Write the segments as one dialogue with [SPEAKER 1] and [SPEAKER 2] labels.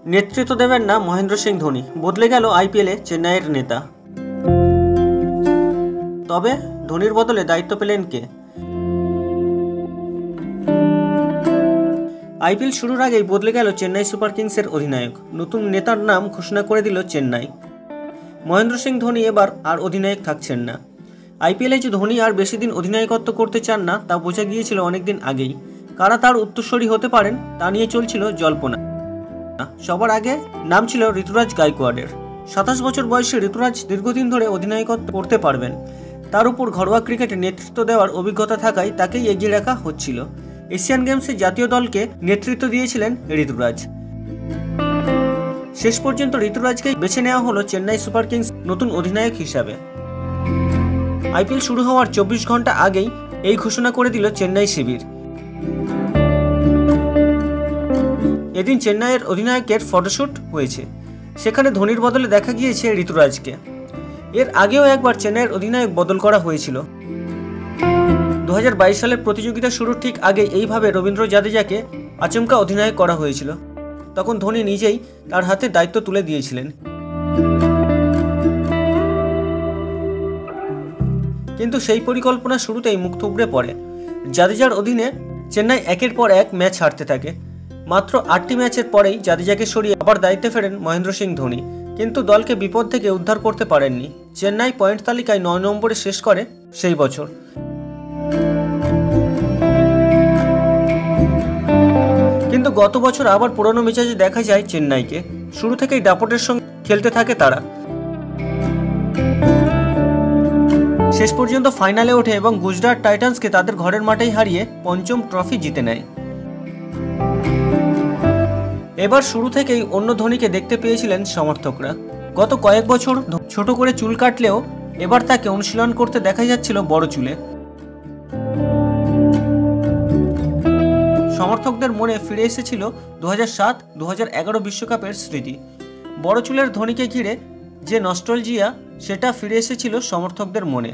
[SPEAKER 1] নেতৃত্ব দেবেন না মহেন্দ্র সিং ধোনি, বদলে গেল আইপিএলে চেন্নাইয়ের নেতা। তবে ধোনির বদলে দায়িত্ব পেলেন কে? আইপিএল শুরুর আগেই বদলে গেল চেন্নাই সুপার কিংসের অধিনায়ক। নতুন নেতার নাম ঘোষণা করে দিল চেন্নাই। মহেন্দ্র সিং ধোনি এবার আর অধিনায়ক থাকছেন না। আইপিএলে যে ধোনি আর বেশি দিন অধিনায়কত্ব করতে চান না তা বোঝা গিয়েছিল অনেকদিন আগেই। কারা তার উত্তরসূরি হতে পারেন তা নিয়ে চলছিল জল্পনা। সবার আগে নাম ছিল ঋতুরাজ গায়কোয়াড়ের। 27 বছর বয়সী ঋতুরাজ দীর্ঘদিন ধরে অধিনায়কত্ব করতে পারবেন। তার উপর ঘরোয়া ক্রিকেটে নেতৃত্ব দেওয়ার অভিজ্ঞতা থাকায় তাকেই এগিয়ে রাখা হচ্ছিল। এশিয়ান গেমসে জাতীয় দলকে নেতৃত্ব দিয়েছিলেন ঋতুরাজ। শেষ পর্যন্ত ঋতুরাজকেই বেছে নেওয়া হলো চেন্নাই সুপার কিংস নতুন অধিনায়ক হিসাবে। আইপিএল শুরু হওয়ার 24 ঘন্টা আগেই এই ঘোষণা করে দিল চেন্নাই শিবির। এদিন চেন্নাইয়ের অধিনায়কের ফটোশুট হয়েছে। সেখানে ধোনির বদলে দেখা গিয়েছে ঋতুরাজকে। এর আগেও একবার চেন্নাইয়ের অধিনায়ক বদল করা হয়েছিল। 2022 সালের প্রতিযোগিতা শুরুর ঠিক আগে এইভাবে রবীন্দ্র জাদেজাকে আচমকা অধিনায়ক করা হয়েছিল। তখন ধোনি নিজেই তার হাতে দায়িত্ব তুলে দিয়েছিলেন। কিন্তু সেই পরিকল্পনা শুরুতেই মুখ থুবড়ে পড়ে। জাদেজার অধীনে চেন্নাই একের পর এক ম্যাচ হারতে থাকে। মাত্র 8টি ম্যাচের পরেই জাদেজাকে সরিয়ে আবার দায়িত্বে ফেরেন মহেন্দ্র সিং ধোনি, কিন্তু দলকে বিপদ থেকে উদ্ধার করতে পারেননি। চেন্নাই পয়েন্ট তালিকায় 9 নম্বরে শেষ করে সেই বছর। কিন্তু গত বছর আবার পুরনো মেজাজে দেখা যায় চেন্নাইকে। শুরু থেকেই দাপটের সঙ্গে খেলতে থাকে তারা। শেষ পর্যন্ত ফাইনালে ওঠে এবং গুজরাট টাইটান্সকে তাদের ঘরের মাঠেই হারিয়ে 5ম ট্রফি জিতে নেয়। এবার শুরু থেকেই অন্য ধোনিকে দেখতে পেয়েছিলেন সমর্থকরা। গত কয়েক বছর ছোট করে চুল কাটলেও এবার তাকে অনুশীলন করতে দেখা যাচ্ছিল বড় চুলে। সমর্থকদের মনে ফিরে এসেছিল 2007-2011 বিশ্বকাপের স্মৃতি। বড় চুলের ধোনিকে ঘিরে যে নস্টালজিয়া, সেটা ফিরে এসেছিল সমর্থকদের মনে।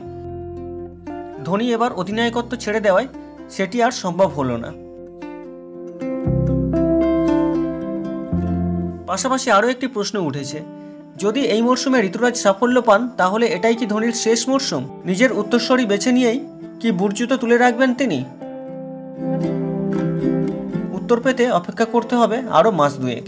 [SPEAKER 1] ধোনি এবার অধিনায়কত্ব ছেড়ে দেওয়ায় সেটি আর সম্ভব হলো না। পাশাপাশি আরও একটি প্রশ্ন উঠেছে, যদি এই মরশুমে ঋতুরাজ সাফল্য পান তাহলে এটাই কি ধোনির শেষ মরশুম? নিজের উত্তরসূরি বেছে নিয়েই কি বুটজুতো তুলে রাখবেন তিনি? উত্তর পেতে অপেক্ষা করতে হবে আরও মাস দুয়েক।